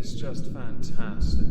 It's just fantastic.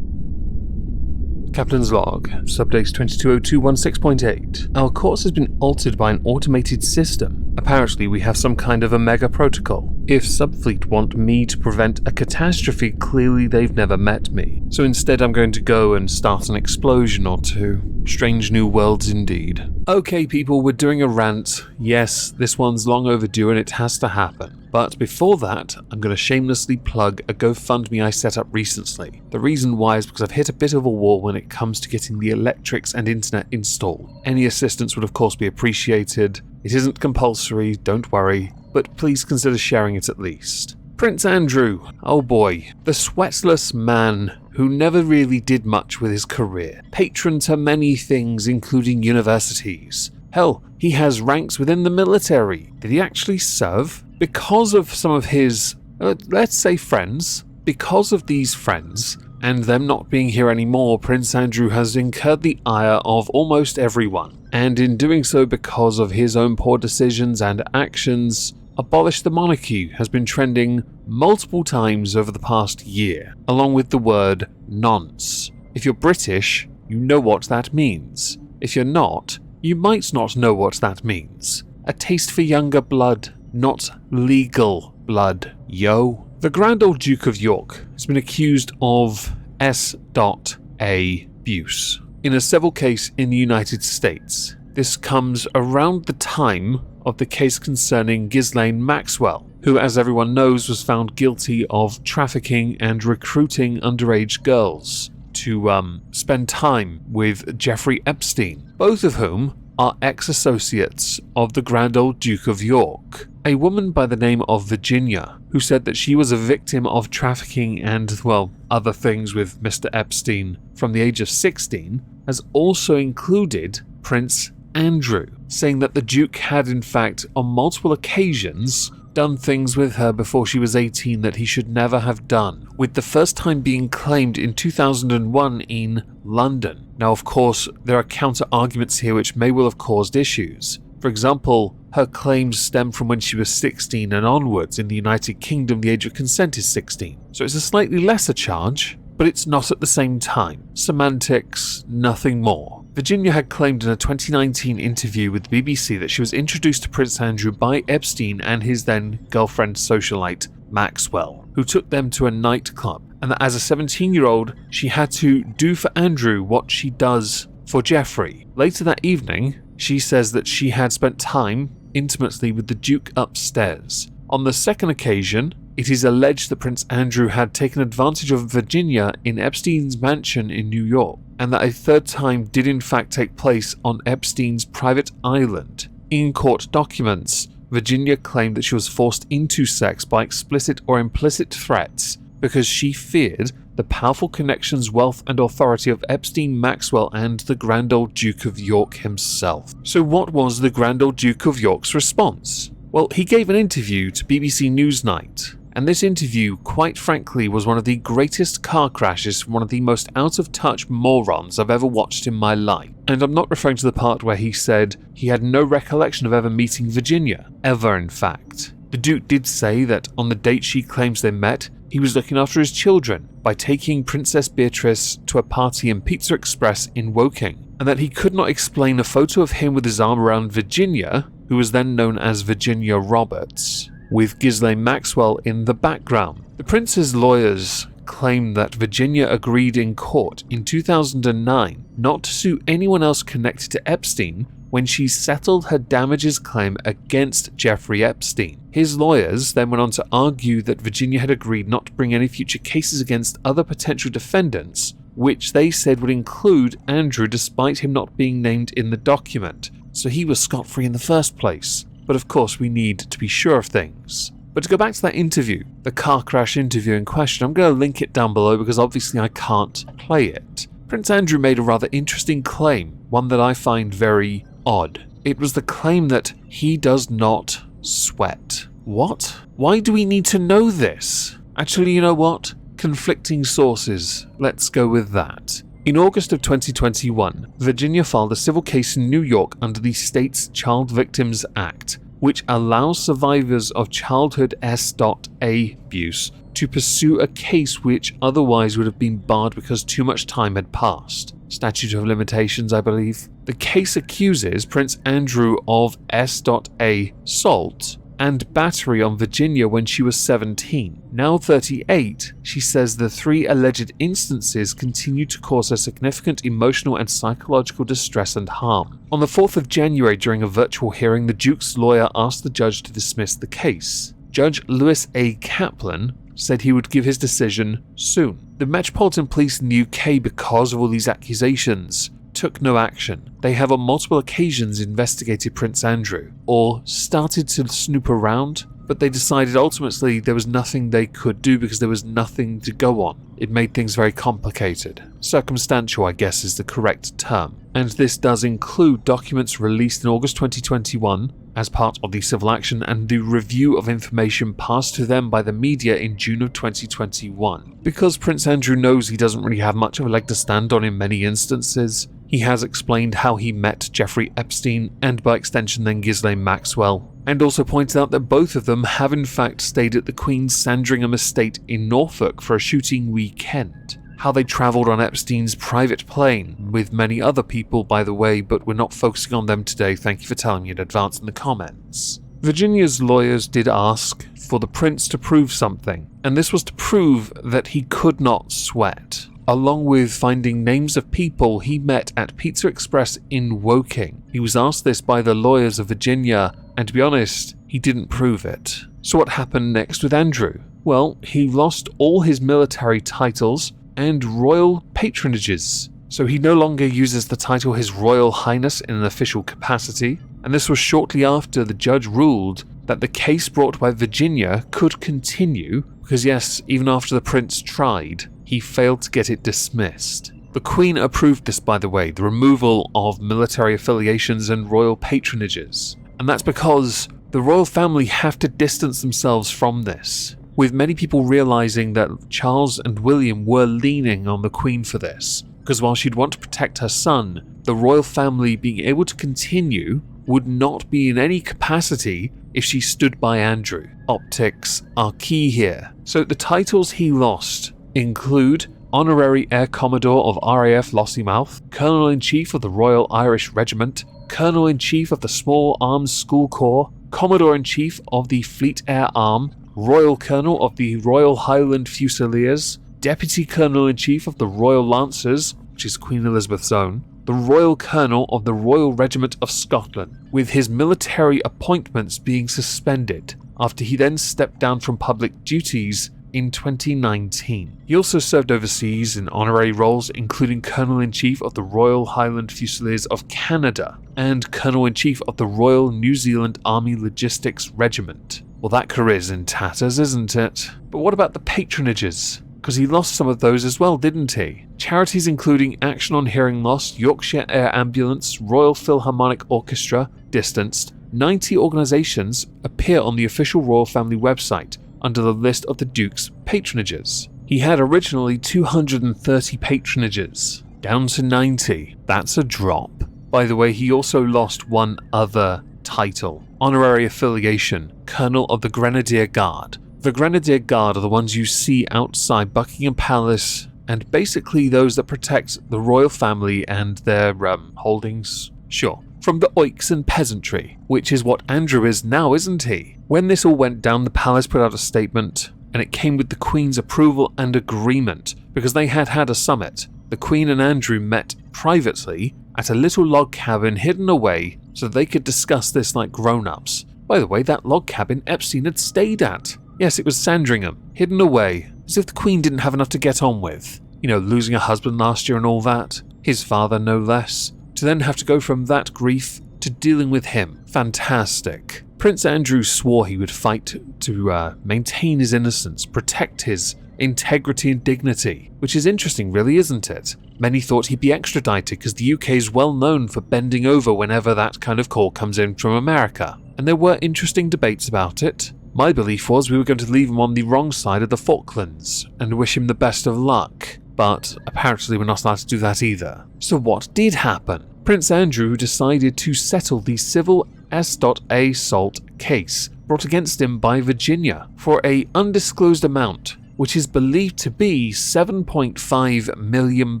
Captain's log, subdates 220216.8. Our course has been altered by an automated system. Apparently we have some kind of a mega protocol. If Subfleet want me to prevent a catastrophe, clearly they've never met me. So instead I'm going to go and start an explosion or two. Strange new worlds indeed. Okay people, we're doing a rant. Yes, this one's long overdue and it has to happen. But before that, I'm going to shamelessly plug a GoFundMe I set up recently. The reason why is because I've hit a bit of a wall when it comes to getting the electrics and internet installed. Any assistance would of course be appreciated. It isn't compulsory, don't worry, but please consider sharing it at least. Prince Andrew, oh boy, the sweatless man who never really did much with his career. Patron to many things, including universities. Hell, he has ranks within the military. Did he actually serve? Because of some of his, let's say friends, because of these friends, and them not being here anymore, Prince Andrew has incurred the ire of almost everyone. And in doing so, because of his own poor decisions and actions, Abolish the Monarchy has been trending multiple times over the past year, along with the word nonce. If you're British, you know what that means. If you're not, you might not know what that means. A taste for younger blood, not legal blood, yo. The Grand Old Duke of Yorke has been accused of S.A. abuse in a civil case in the United States. This comes around the time of the case concerning Ghislaine Maxwell, who, as everyone knows, was found guilty of trafficking and recruiting underage girls to spend time with Jeffrey Epstein, both of whom are ex-associates of the Grand Old Duke of Yorke. A woman by the name of Virginia, who said that she was a victim of trafficking and, well, other things with Mr. Epstein from the age of 16, has also included Prince Andrew, saying that the Duke had in fact on multiple occasions done things with her before she was 18 that he should never have done, with the first time being claimed in 2001 in London. Now of course there are counter arguments here which may well have caused issues. For example, her claims stem from when she was 16 and onwards. In the United Kingdom the age of consent is 16, so it's a slightly lesser charge, but it's not at the same time. Semantics, nothing more. Virginia had claimed in a 2019 interview with the BBC that she was introduced to Prince Andrew by Epstein and his then girlfriend socialite Maxwell, who took them to a nightclub, and that as a 17-year-old she had to do for Andrew what she does for Jeffrey. Later that evening, she says that she had spent time intimately with the Duke upstairs. On the second occasion, it is alleged that Prince Andrew had taken advantage of Virginia in Epstein's mansion in New York, and that a third time did in fact take place on Epstein's private island. In court documents, Virginia claimed that she was forced into sex by explicit or implicit threats because she feared the powerful connections, wealth and authority of Epstein, Maxwell and the Grand Old Duke of Yorke himself. So what was the Grand Old Duke of Yorke's response? Well, he gave an interview to BBC Newsnight, and this interview, quite frankly, was one of the greatest car crashes from one of the most out-of-touch morons I've ever watched in my life. And I'm not referring to the part where he said he had no recollection of ever meeting Virginia. Ever, in fact. The Duke did say that on the date she claims they met, he was looking after his children by taking Princess Beatrice to a party in Pizza Express in Woking, and that he could not explain a photo of him with his arm around Virginia, who was then known as Virginia Roberts, with Ghislaine Maxwell in the background. The prince's lawyers claim that Virginia agreed in court in 2009 not to sue anyone else connected to Epstein when she settled her damages claim against Jeffrey Epstein. His lawyers then went on to argue that Virginia had agreed not to bring any future cases against other potential defendants, which they said would include Andrew despite him not being named in the document, so he was scot-free in the first place. But of course we need to be sure of things. But to go back to that interview, the car crash interview in question, I'm going to link it down below because obviously I can't play it. Prince Andrew made a rather interesting claim, one that I find very odd. It was the claim that he does not sweat. What? Why do we need to know this? Actually, you know what? Conflicting sources. Let's go with that. In August of 2021, Virginia filed a civil case in New York under the state's Child Victims Act, which allows survivors of childhood S.A. abuse to pursue a case which otherwise would have been barred because too much time had passed. Statute of limitations, I believe. The case accuses Prince Andrew of S.A. assault and battery on Virginia when she was 17. Now 38, she says the 3 alleged instances continue to cause her significant emotional and psychological distress and harm. On the 4th of January, during a virtual hearing, the Duke's lawyer asked the judge to dismiss the case. Judge Lewis A. Kaplan said he would give his decision soon. The Metropolitan Police in the UK, because of all these accusations, took no action. They have on multiple occasions investigated Prince Andrew, or started to snoop around, but they decided ultimately there was nothing they could do because there was nothing to go on. It made things very complicated. Circumstantial, I guess, is the correct term. And this does include documents released in August 2021 as part of the civil action and the review of information passed to them by the media in June of 2021. Because Prince Andrew knows he doesn't really have much of a leg to stand on in many instances, he has explained how he met Jeffrey Epstein and by extension then Ghislaine Maxwell, and also pointed out that both of them have in fact stayed at the Queen's Sandringham estate in Norfolk for a shooting weekend. How they travelled on Epstein's private plane, with many other people by the way, but we're not focusing on them today, thank you for telling me in advance in the comments. Virginia's lawyers did ask for the prince to prove something, and this was to prove that he could not sweat, along with finding names of people he met at Pizza Express in Woking. He was asked this by the lawyers of Virginia, and to be honest, he didn't prove it. So what happened next with Andrew? Well, he lost all his military titles and royal patronages. So he no longer uses the title His Royal Highness in an official capacity, and this was shortly after the judge ruled that the case brought by Virginia could continue, because yes, even after the prince tried, he failed to get it dismissed. The Queen approved this, by the way, the removal of military affiliations and royal patronages, and that's because the royal family have to distance themselves from this, with many people realizing that Charles and William were leaning on the Queen for this, because while she'd want to protect her son, the royal family being able to continue would not be in any capacity if she stood by Andrew. Optics are key here. So the titles he lost include Honorary Air Commodore of RAF Lossiemouth, Colonel-in-Chief of the Royal Irish Regiment, Colonel-in-Chief of the Small Arms School Corps, Commodore-in-Chief of the Fleet Air Arm, Royal Colonel of the Royal Highland Fusiliers, Deputy Colonel-in-Chief of the Royal Lancers, which is Queen Elizabeth's own, the Royal Colonel of the Royal Regiment of Scotland, with his military appointments being suspended after he then stepped down from public duties in 2019. He also served overseas in honorary roles, including Colonel-in-Chief of the Royal Highland Fusiliers of Canada and Colonel-in-Chief of the Royal New Zealand Army Logistics Regiment. Well, that career's in tatters, isn't it? But what about the patronages? Because he lost some of those as well, didn't he? Charities including Action on Hearing Loss, Yorkshire Air Ambulance, Royal Philharmonic Orchestra, distanced. 90 organisations appear on the official royal family website under the list of the Duke's patronages. He had originally 230 patronages, down to 90. That's a drop. By the way, he also lost one other title, honorary affiliation, Colonel of the Grenadier Guard. The Grenadier Guard are the ones you see outside Buckingham Palace, and basically those that protect the royal family and their holdings, sure, from the oiks and peasantry, which is what Andrew is now, isn't he? When this all went down, the palace put out a statement, and it came with the Queen's approval and agreement, because they had had a summit. The Queen and Andrew met privately at a little log cabin hidden away so they could discuss this like grown-ups. By the way, that log cabin Epstein had stayed at. Yes, it was Sandringham, hidden away, as if the Queen didn't have enough to get on with. You know, losing a husband last year and all that. His father, no less. To then have to go from that grief to dealing with him. Fantastic. Prince Andrew swore he would fight to maintain his innocence, protect his integrity and dignity, which is interesting really, isn't it? Many thought he'd be extradited because the UK is well known for bending over whenever that kind of call comes in from America, and there were interesting debates about it. My belief was we were going to leave him on the wrong side of the Falklands and wish him the best of luck, but apparently we're not allowed to do that either. So what did happen? Prince Andrew decided to settle the civil S.A. assault case brought against him by Virginia for an undisclosed amount, which is believed to be £7.5 million.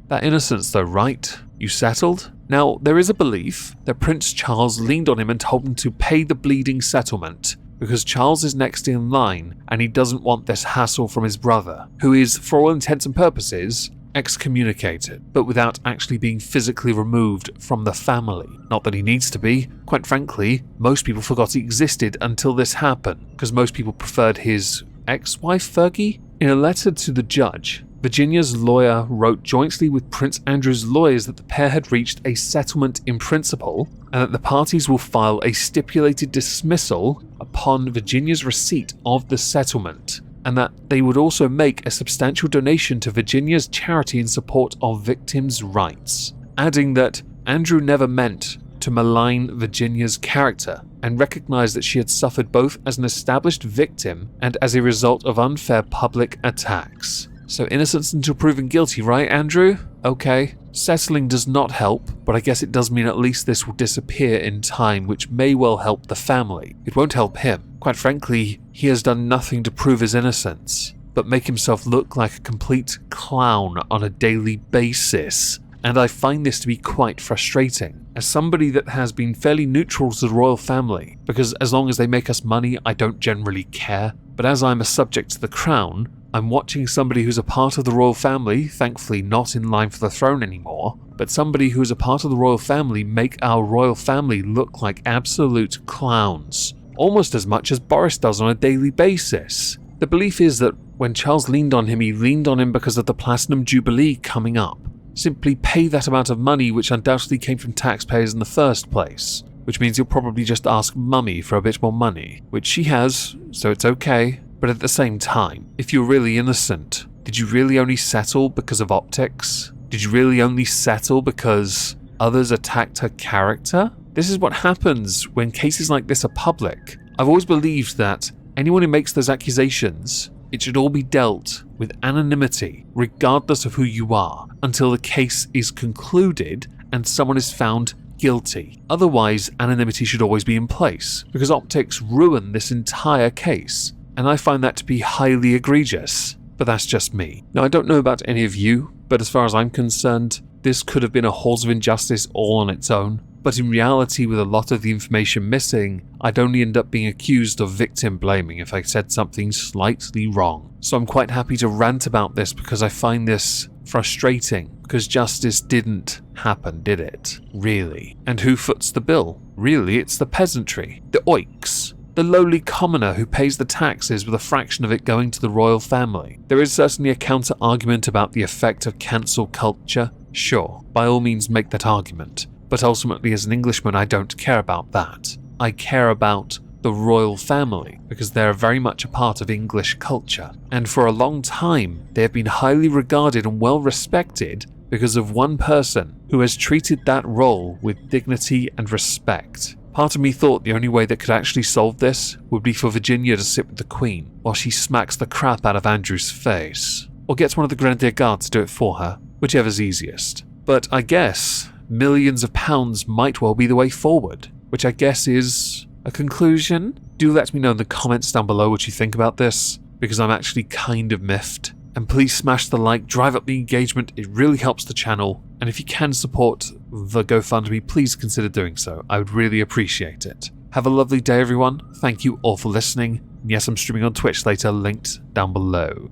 That innocence though, right? You settled? Now, there is a belief that Prince Charles leaned on him and told him to pay the bleeding settlement, because Charles is next in line and he doesn't want this hassle from his brother, who is, for all intents and purposes, excommunicated, but without actually being physically removed from the family. Not that he needs to be. Quite frankly, most people forgot he existed until this happened, because most people preferred his ex-wife Fergie. In a letter to the judge, Virginia's lawyer wrote jointly with Prince Andrew's lawyers that the pair had reached a settlement in principle and that the parties will file a stipulated dismissal upon Virginia's receipt of the settlement, and that they would also make a substantial donation to Virginia's charity in support of victims' rights, adding that Andrew never meant to malign Virginia's character and recognized that she had suffered both as an established victim and as a result of unfair public attacks. So innocence until proven guilty, right, Andrew? Okay. Settling does not help, but I guess it does mean at least this will disappear in time, which may well help the family. It won't help him. Quite frankly, he has done nothing to prove his innocence, but make himself look like a complete clown on a daily basis. And I find this to be quite frustrating, as somebody that has been fairly neutral to the royal family, because as long as they make us money, I don't generally care. But as I'm a subject to the crown, I'm watching somebody who's a part of the royal family, thankfully not in line for the throne anymore, but somebody who's a part of the royal family make our royal family look like absolute clowns, almost as much as Boris does on a daily basis. The belief is that when Charles leaned on him, he leaned on him because of the Platinum Jubilee coming up. Simply pay that amount of money, which undoubtedly came from taxpayers in the first place, which means you'll probably just ask Mummy for a bit more money, which she has, so it's okay. But at the same time, if you're really innocent, did you really only settle because of optics? Did you really only settle because others attacked her character? This is what happens when cases like this are public. I've always believed that anyone who makes those accusations, it should all be dealt with anonymity, regardless of who you are, until the case is concluded and someone is found guilty. Otherwise, anonymity should always be in place, because optics ruin this entire case. And I find that to be highly egregious, but that's just me. Now, I don't know about any of you, but as far as I'm concerned, this could have been a Halls of Injustice all on its own. But in reality, with a lot of the information missing, I'd only end up being accused of victim blaming if I said something slightly wrong. So I'm quite happy to rant about this because I find this frustrating, because justice didn't happen, did it? Really? And who foots the bill? Really, it's the peasantry, the oiks. The lowly commoner who pays the taxes with a fraction of it going to the royal family. There is certainly a counter-argument about the effect of cancel culture. Sure, by all means make that argument. But ultimately, as an Englishman, I don't care about that. I care about the royal family, because they are very much a part of English culture. And for a long time, they have been highly regarded and well respected because of one person who has treated that role with dignity and respect. Part of me thought the only way that could actually solve this would be for Virginia to sit with the Queen while she smacks the crap out of Andrew's face. Or gets one of the Grenadier Guards to do it for her, whichever's easiest. But I guess millions of pounds might well be the way forward, which I guess is a conclusion. Do let me know in the comments down below what you think about this, because I'm actually kind of miffed. And please smash the like, drive up the engagement, it really helps the channel. And if you can support the GoFundMe, please consider doing so. I would really appreciate it. Have a lovely day, everyone. Thank you all for listening. And yes, I'm streaming on Twitch later, linked down below.